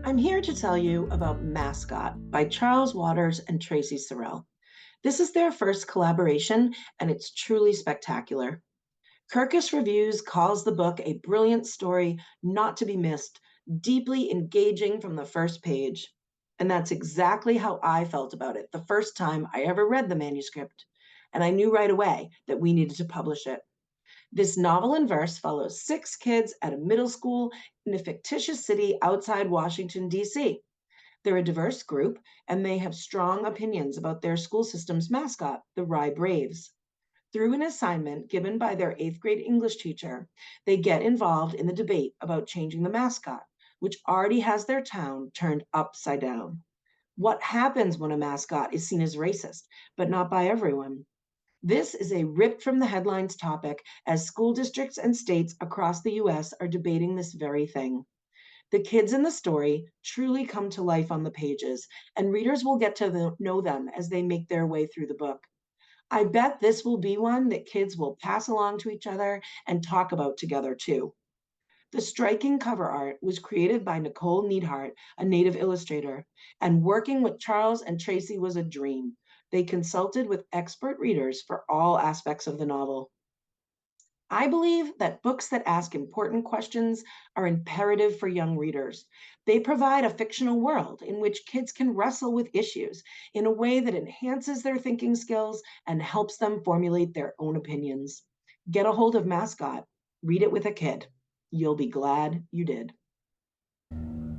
I'm here to tell you about Mascot by Charles Waters and Tracy Sorrell. This is their first collaboration, and it's truly spectacular. Kirkus Reviews calls the book a brilliant story not to be missed, deeply engaging from the first page. And that's exactly how I felt about it the first time I ever read the manuscript. And I knew right away that we needed to publish it. This novel in verse follows six kids at a middle school in a fictitious city outside Washington, D.C. They're a diverse group, and they have strong opinions about their school system's mascot, the Rye Braves. Through an assignment given by their eighth grade English teacher, they get involved in the debate about changing the mascot, which already has their town turned upside down. What happens when a mascot is seen as racist, but not by everyone? This is a ripped from the headlines topic as school districts and states across the US are debating this very thing. The kids in the story truly come to life on the pages, and readers will get to know them as they make their way through the book. I bet this will be one that kids will pass along to each other and talk about together too. The striking cover art was created by Nicole Neidhart, a native illustrator, and working with Charles and Tracy was a dream. They consulted with expert readers for all aspects of the novel. I believe that books that ask important questions are imperative for young readers. They provide a fictional world in which kids can wrestle with issues in a way that enhances their thinking skills and helps them formulate their own opinions. Get a hold of Mascot, read it with a kid. You'll be glad you did.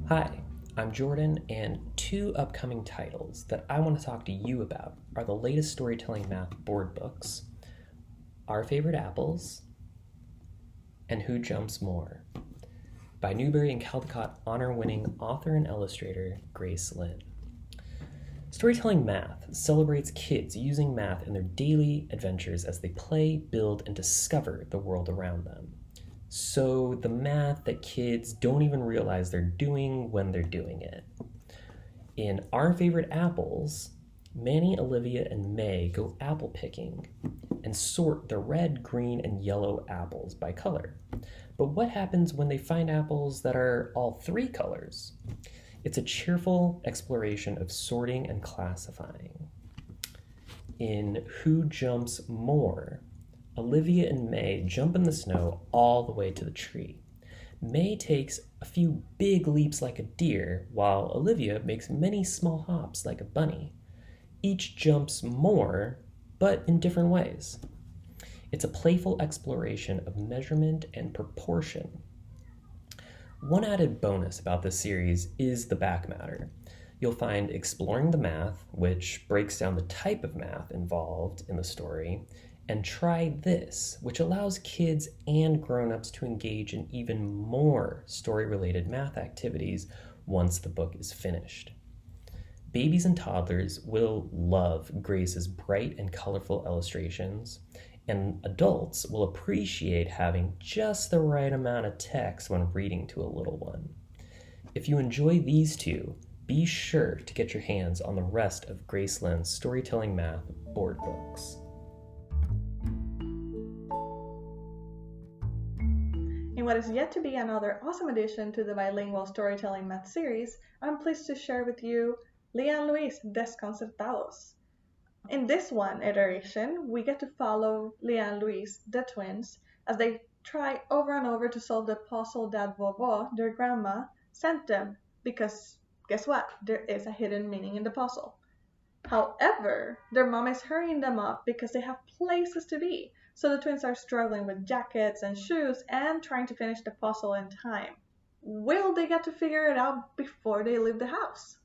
Hi, I'm Jordan, and two upcoming titles that I want to talk to you about are the latest storytelling math board books, Our Favorite Apples, and Who Jumps More, by Newbery and Caldecott honor-winning author and illustrator Grace Lin. Storytelling math celebrates kids using math in their daily adventures as they play, build, and discover the world around them. So the math that kids don't even realize they're doing when they're doing it. In Our Favorite Apples, Manny, Olivia, and May go apple picking and sort the red, green, and yellow apples by color. But what happens when they find apples that are all three colors? It's a cheerful exploration of sorting and classifying. In Who Jumps More, Olivia and May jump in the snow all the way to the tree. May takes a few big leaps like a deer, while Olivia makes many small hops like a bunny. Each jumps more, but in different ways. It's a playful exploration of measurement and proportion. One added bonus about this series is the back matter. You'll find Exploring the Math, which breaks down the type of math involved in the story, and Try This, which allows kids and grown-ups to engage in even more story-related math activities once the book is finished. Babies and toddlers will love Grace's bright and colorful illustrations, and adults will appreciate having just the right amount of text when reading to a little one. If you enjoy these two, be sure to get your hands on the rest of Grace Lin's Storytelling Math board books. In what is yet to be another awesome addition to the bilingual storytelling math series, I'm pleased to share with you Leanne Louise Desconcertados. In this one iteration, we get to follow Leanne Louise, the twins, as they try over and over to solve the puzzle that Vovo, their grandma, sent them, because guess what? There is a hidden meaning in the puzzle. However, their mom is hurrying them up because they have places to be, so the twins are struggling with jackets and shoes and trying to finish the puzzle in time. Will they get to figure it out before they leave the house?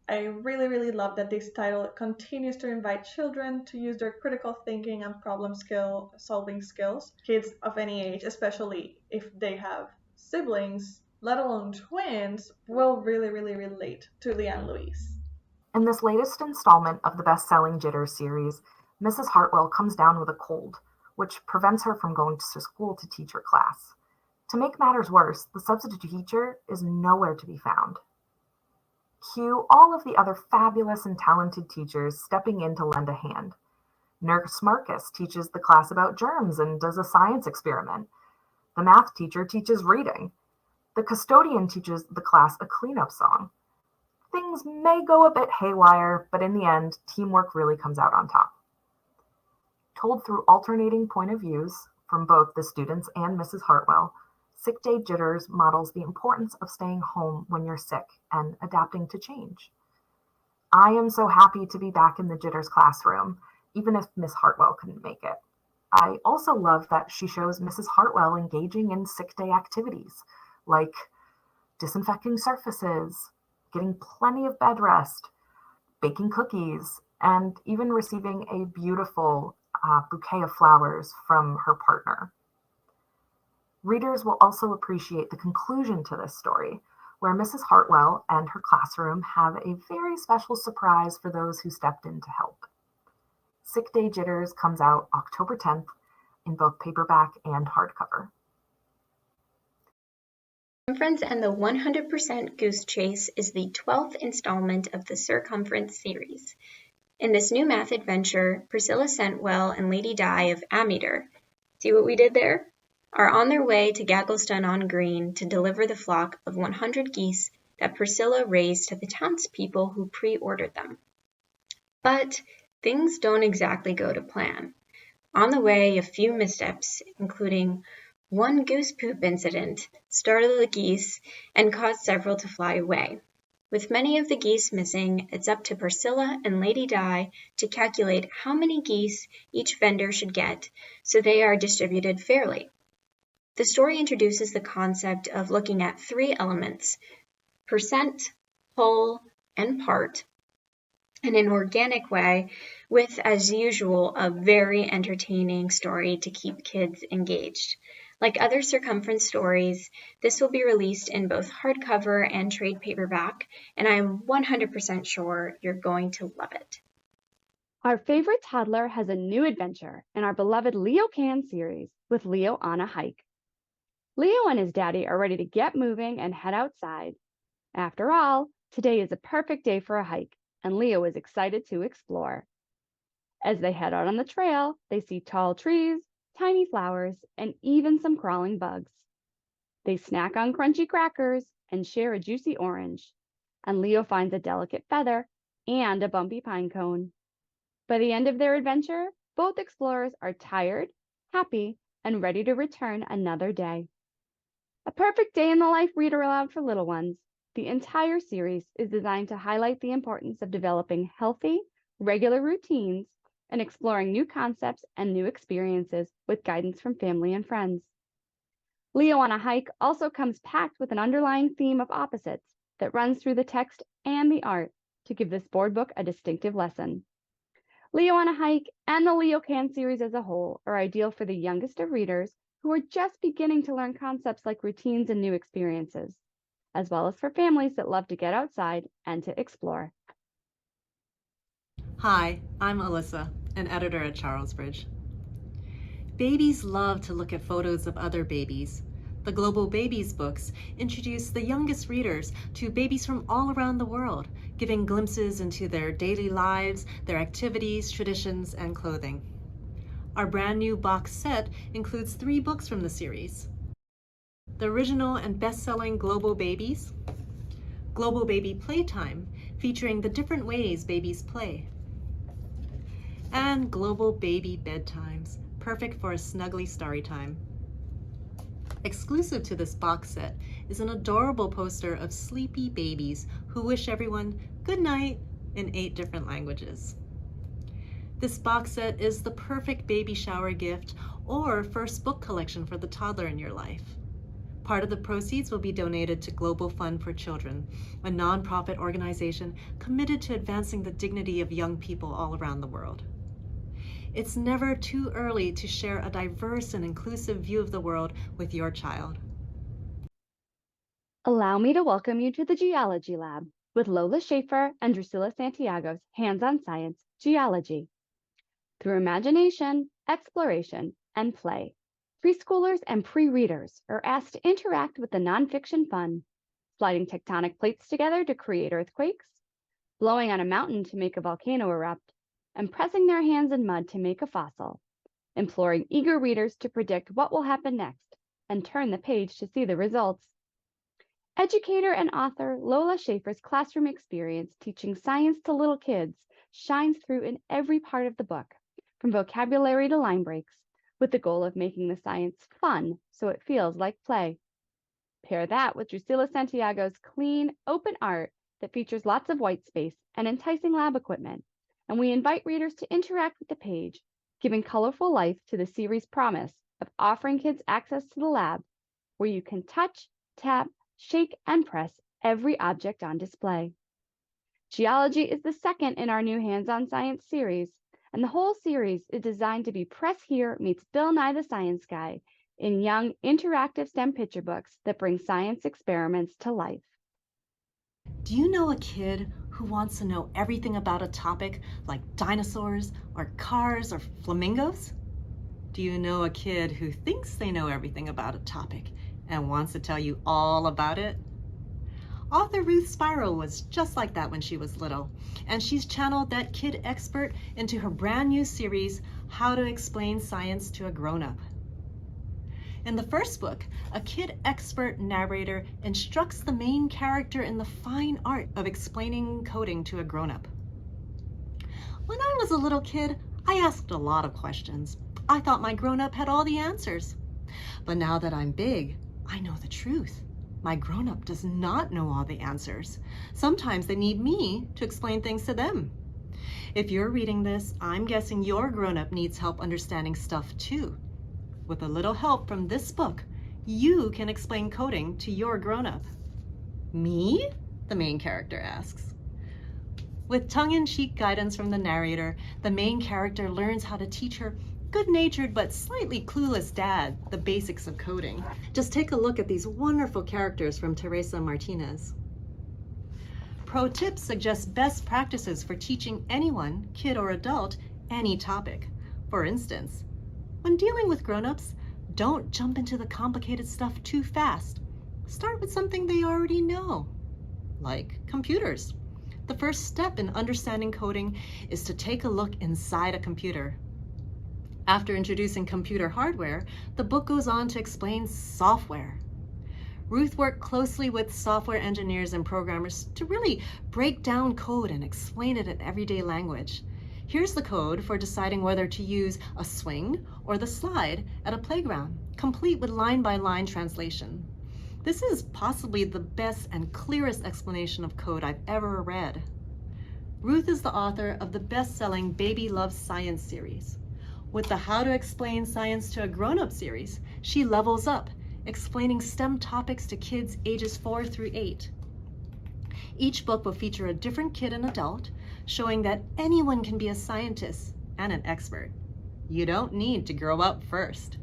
I really love that this title continues to invite children to use their critical thinking and solving skills. Kids of any age, especially if they have siblings, let alone twins, will really relate to Leanne Louise. In this latest installment of the best-selling Jitters series, Mrs. Hartwell comes down with a cold, which prevents her from going to school to teach her class. To make matters worse, the substitute teacher is nowhere to be found. Cue all of the other fabulous and talented teachers stepping in to lend a hand. Nurse Marcus teaches the class about germs and does a science experiment. The math teacher teaches reading. The custodian teaches the class a cleanup song. Things may go a bit haywire, but in the end, teamwork really comes out on top. Told through alternating point of views from both the students and Mrs. Hartwell, Sick Day Jitters models the importance of staying home when you're sick and adapting to change. I am so happy to be back in the Jitters classroom, even if Miss Hartwell couldn't make it. I also love that she shows Mrs. Hartwell engaging in sick day activities, like disinfecting surfaces, getting plenty of bed rest, baking cookies, and even receiving a beautiful bouquet of flowers from her partner. Readers will also appreciate the conclusion to this story, where Mrs. Hartwell and her classroom have a very special surprise for those who stepped in to help. Sick Day Jitters comes out October 10th in both paperback and hardcover. Circumference and the 100% Goose Chase is the 12th installment of the Circumference series. In this new math adventure, Priscilla Sentwell and Lady Di of Ammeter, see what we did there? Are on their way to Gaggleston-on-Green to deliver the flock of 100 geese that Priscilla raised to the townspeople who pre-ordered them. But things don't exactly go to plan. On the way, a few missteps, including one goose poop incident, startled the geese and caused several to fly away. With many of the geese missing, it's up to Priscilla and Lady Di to calculate how many geese each vendor should get so they are distributed fairly. The story introduces the concept of looking at three elements: percent, whole, and part, in an organic way, with, as usual, a very entertaining story to keep kids engaged. Like other Circumference stories, this will be released in both hardcover and trade paperback, and I'm 100% sure you're going to love it. Our favorite toddler has a new adventure in our beloved Leo Can series with Leo on a hike. Leo and his daddy are ready to get moving and head outside. After all, today is a perfect day for a hike, and Leo is excited to explore. As they head out on the trail, they see tall trees, tiny flowers, and even some crawling bugs. They snack on crunchy crackers and share a juicy orange, and Leo finds a delicate feather and a bumpy pine cone. By the end of their adventure, both explorers are tired, happy, and ready to return another day. A perfect day in the life reader aloud for little ones. The entire series is designed to highlight the importance of developing healthy, regular routines and exploring new concepts and new experiences with guidance from family and friends. Leo on a Hike also comes packed with an underlying theme of opposites that runs through the text and the art to give this board book a distinctive lesson. Leo on a Hike and the Leo Can series as a whole are ideal for the youngest of readers who are just beginning to learn concepts like routines and new experiences, as well as for families that love to get outside and to explore. Hi, I'm Alyssa, an editor at Charlesbridge. Babies love to look at photos of other babies. The Global Babies books introduce the youngest readers to babies from all around the world, giving glimpses into their daily lives, their activities, traditions, and clothing. Our brand new box set includes 3 books from the series: the original and best-selling Global Babies, Global Baby Playtime, featuring the different ways babies play, and Global Baby Bedtimes, perfect for a snuggly starry time. Exclusive to this box set is an adorable poster of sleepy babies who wish everyone good night in 8 different languages. This box set is the perfect baby shower gift or first book collection for the toddler in your life. Part of the proceeds will be donated to Global Fund for Children, a nonprofit organization committed to advancing the dignity of young people all around the world. It's never too early to share a diverse and inclusive view of the world with your child. Allow me to welcome you to the Geology Lab with Lola Schaefer and Drusilla Santiago's Hands-on Science Geology. Through imagination, exploration, and play, preschoolers and pre-readers are asked to interact with the nonfiction fun, sliding tectonic plates together to create earthquakes, blowing on a mountain to make a volcano erupt, and pressing their hands in mud to make a fossil, imploring eager readers to predict what will happen next and turn the page to see the results. Educator and author Lola Schaefer's classroom experience teaching science to little kids shines through in every part of the book, from vocabulary to line breaks, with the goal of making the science fun so it feels like play. Pair that with Drusilla Santiago's clean, open art that features lots of white space and enticing lab equipment, and we invite readers to interact with the page, giving colorful life to the series' promise of offering kids access to the lab, where you can touch, tap, shake, and press every object on display. Geology is the second in our new Hands-on Science series, and the whole series is designed to be Press Here meets Bill Nye the Science Guy in young, interactive STEM picture books that bring science experiments to life. Do you know a kid who wants to know everything about a topic like dinosaurs or cars or flamingos? Do you know a kid who thinks they know everything about a topic and wants to tell you all about it? Author Ruth Spiro was just like that when she was little, and she's channeled that kid expert into her brand new series, How to Explain Science to a Grown-Up. In the first book, a kid expert narrator instructs the main character in the fine art of explaining coding to a grown-up. When I was a little kid, I asked a lot of questions. I thought my grown-up had all the answers. But now that I'm big, I know the truth. My grown-up does not know all the answers. Sometimes they need me to explain things to them. If you're reading this, I'm guessing your grown-up needs help understanding stuff too. With a little help from this book, you can explain coding to your grown-up. Me? The main character asks. With tongue-in-cheek guidance from the narrator, the main character learns how to teach her good-natured but slightly clueless dad the basics of coding. Just take a look at these wonderful characters from Teresa Martinez. Pro Tips suggests best practices for teaching anyone, kid or adult, any topic. For instance, when dealing with grown-ups, don't jump into the complicated stuff too fast. Start with something they already know, like computers. The first step in understanding coding is to take a look inside a computer. After introducing computer hardware, the book goes on to explain software. Ruth worked closely with software engineers and programmers to really break down code and explain it in everyday language. Here's the code for deciding whether to use a swing or the slide at a playground, complete with line-by-line translation. This is possibly the best and clearest explanation of code I've ever read. Ruth is the author of the best-selling Baby Loves Science series. With the How to Explain Science to a Grown-Up series, she levels up, explaining STEM topics to kids ages 4 through 8. Each book will feature a different kid and adult, showing that anyone can be a scientist and an expert. You don't need to grow up first.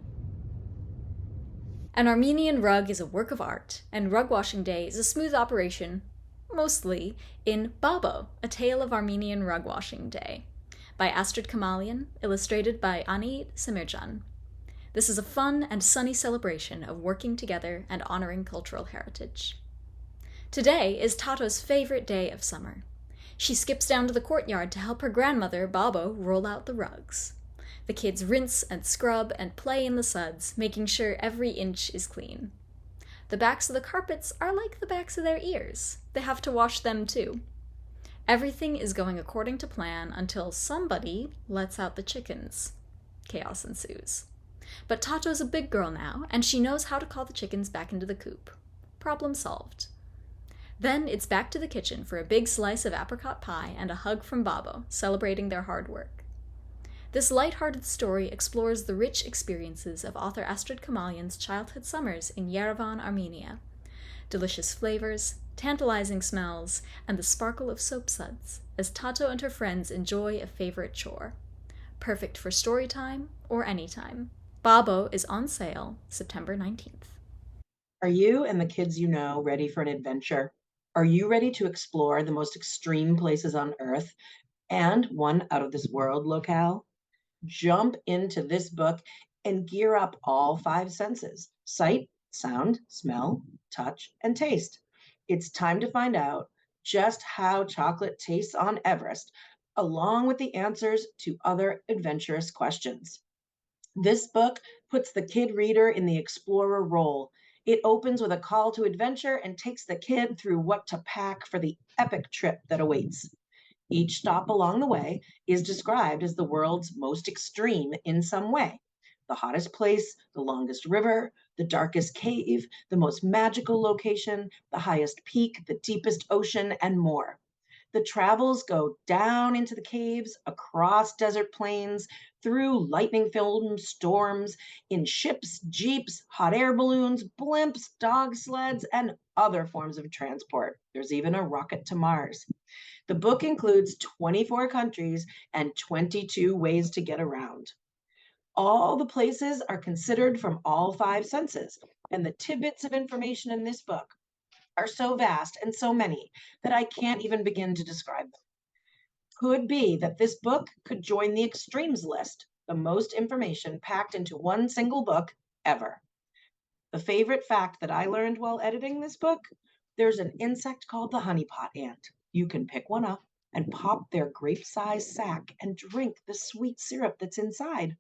An Armenian rug is a work of art, and rug washing day is a smooth operation, mostly, in Babo, A Tale of Armenian Rug Washing Day, by Astrid Kamalian, illustrated by Anit Semirjan. This is a fun and sunny celebration of working together and honoring cultural heritage. Today is Tato's favorite day of summer. She skips down to the courtyard to help her grandmother, Babo, roll out the rugs. The kids rinse and scrub and play in the suds, making sure every inch is clean. The backs of the carpets are like the backs of their ears. They have to wash them too. Everything is going according to plan until somebody lets out the chickens. Chaos ensues. But Tato's a big girl now, and she knows how to call the chickens back into the coop. Problem solved. Then it's back to the kitchen for a big slice of apricot pie and a hug from Babo, celebrating their hard work. This light-hearted story explores the rich experiences of author Astrid Kamalian's childhood summers in Yerevan, Armenia. Delicious flavors, tantalizing smells, and the sparkle of soap suds as Tato and her friends enjoy a favorite chore. Perfect for story time or any time. Babo is on sale September 19th. Are you and the kids you know ready for an adventure? Are you ready to explore the most extreme places on Earth and one out-of-this-world locale? Jump into this book and gear up all 5 senses: sight, sound, smell, touch, and taste. It's time to find out just how chocolate tastes on Everest, along with the answers to other adventurous questions. This book puts the kid reader in the explorer role. It opens with a call to adventure and takes the kid through what to pack for the epic trip that awaits. Each stop along the way is described as the world's most extreme in some way. The hottest place, the longest river, the darkest cave, the most magical location, the highest peak, the deepest ocean, and more. The travels go down into the caves, across desert plains, through lightning filled storms, in ships, jeeps, hot air balloons, blimps, dog sleds, and other forms of transport. There's even a rocket to Mars. The book includes 24 countries and 22 ways to get around. All the places are considered from all 5 senses, and the tidbits of information in this book are so vast and so many that I can't even begin to describe them. Could be that this book could join the extremes list, the most information packed into one single book ever. The favorite fact that I learned while editing this book, there's an insect called the honeypot ant. You can pick one up and pop their grape-sized sac and drink the sweet syrup that's inside.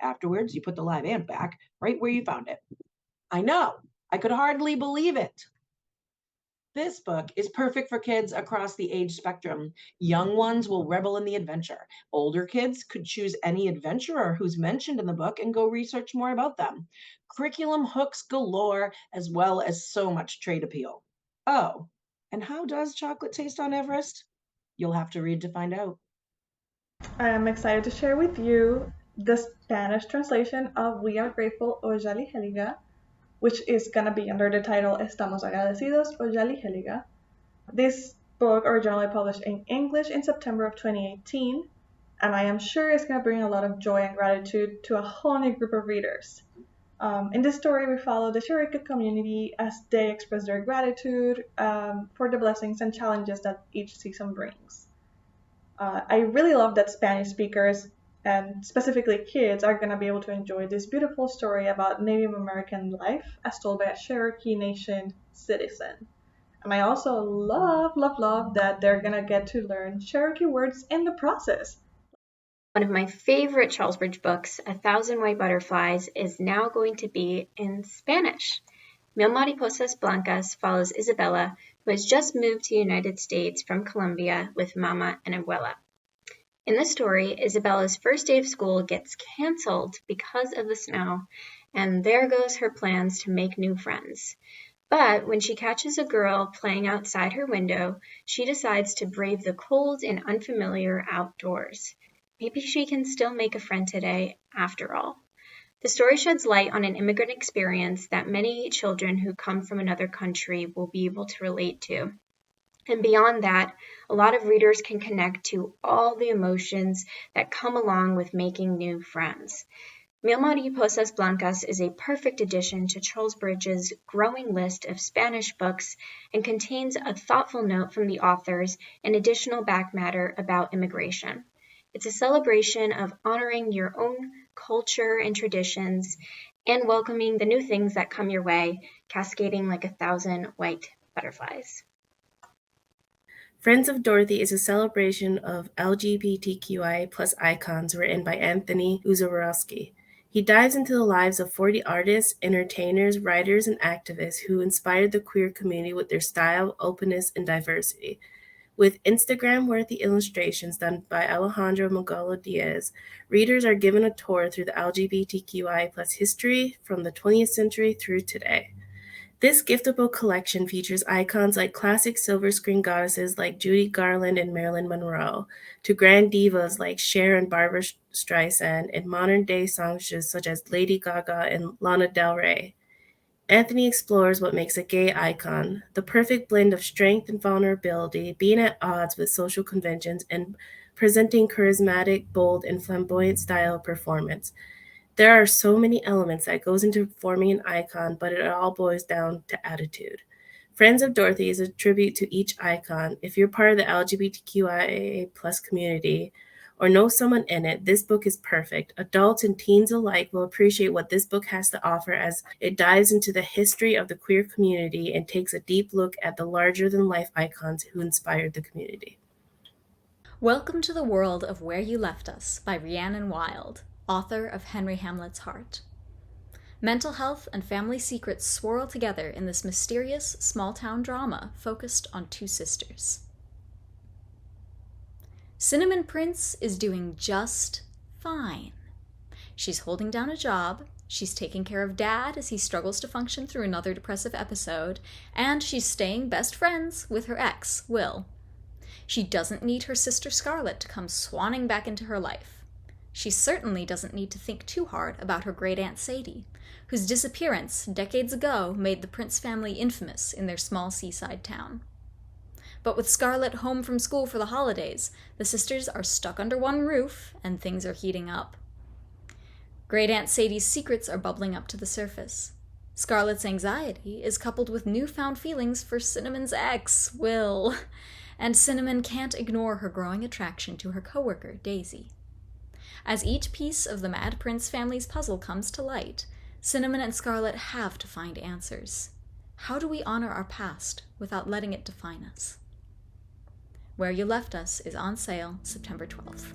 Afterwards, you put the live ant back right where you found it. I know, I could hardly believe it. This book is perfect for kids across the age spectrum. Young ones will revel in the adventure. Older kids could choose any adventurer who's mentioned in the book and go research more about them. Curriculum hooks galore, as well as so much trade appeal. Oh, and how does chocolate taste on Everest? You'll have to read to find out. I am excited to share with you the Spanish translation of We Are Grateful o Ya Ligera, which is going to be under the title Estamos Agradecidos o Ya Ligera. This book originally published in English in September of 2018, and I am sure it's going to bring a lot of joy and gratitude to a whole new group of readers. In this story, we follow the Cherokee community as they express their gratitude for the blessings and challenges that each season brings. I really love that Spanish speakers, and specifically kids, are going to be able to enjoy this beautiful story about Native American life as told by a Cherokee Nation citizen. And I also love that they're going to get to learn Cherokee words in the process. One of my favorite Charlesbridge books, A Thousand White Butterflies, is now going to be in Spanish. Mil Mariposas Blancas follows Isabella, who has just moved to the United States from Colombia with Mama and Abuela. In the story, Isabella's first day of school gets canceled because of the snow, and there goes her plans to make new friends. But when she catches a girl playing outside her window, she decides to brave the cold and unfamiliar outdoors. Maybe she can still make a friend today, after all. The story sheds light on an immigrant experience that many children who come from another country will be able to relate to. And beyond that, a lot of readers can connect to all the emotions that come along with making new friends. Mil Mariposas Blancas is a perfect addition to Charlesbridge's growing list of Spanish books and contains a thoughtful note from the authors and additional back matter about immigration. It's a celebration of honoring your own culture and traditions and welcoming the new things that come your way, cascading like 1,000 white butterflies. Friends of Dorothy is a celebration of LGBTQI plus icons written by Anthony Uzorowski. He dives into the lives of 40 artists, entertainers, writers, and activists who inspired the queer community with their style, openness, and diversity. With Instagram-worthy illustrations done by Alejandro Mogolo Diaz, readers are given a tour through the LGBTQI plus history from the 20th century through today. This giftable collection features icons like classic silver screen goddesses like Judy Garland and Marilyn Monroe, to grand divas like Cher and Barbra Streisand, and modern-day songsters such as Lady Gaga and Lana Del Rey. Anthony explores what makes a gay icon, the perfect blend of strength and vulnerability, being at odds with social conventions, and presenting charismatic, bold, and flamboyant style of performance. There are so many elements that goes into forming an icon, but it all boils down to attitude. Friends of Dorothy is a tribute to each icon. If you're part of the LGBTQIA plus community or know someone in it, this book is perfect. Adults and teens alike will appreciate what this book has to offer as it dives into the history of the queer community and takes a deep look at the larger-than-life icons who inspired the community. Welcome to the World of Where You Left Us by Rhiannon Wild, author of Henry Hamlet's Heart. Mental health and family secrets swirl together in this mysterious small-town drama focused on two sisters. Cinnamon Prince is doing just fine. She's holding down a job, she's taking care of Dad as he struggles to function through another depressive episode, and she's staying best friends with her ex, Will. She doesn't need her sister Scarlett to come swanning back into her life. She certainly doesn't need to think too hard about her great-aunt Sadie, whose disappearance decades ago made the Prince family infamous in their small seaside town. But with Scarlett home from school for the holidays, the sisters are stuck under one roof, and things are heating up. Great-aunt Sadie's secrets are bubbling up to the surface. Scarlett's anxiety is coupled with newfound feelings for Cinnamon's ex, Will, and Cinnamon can't ignore her growing attraction to her coworker, Daisy. As each piece of the Mad Prince family's puzzle comes to light, Cinnamon and Scarlett have to find answers. How do we honor our past without letting it define us? Where You Left Us is on sale September 12th.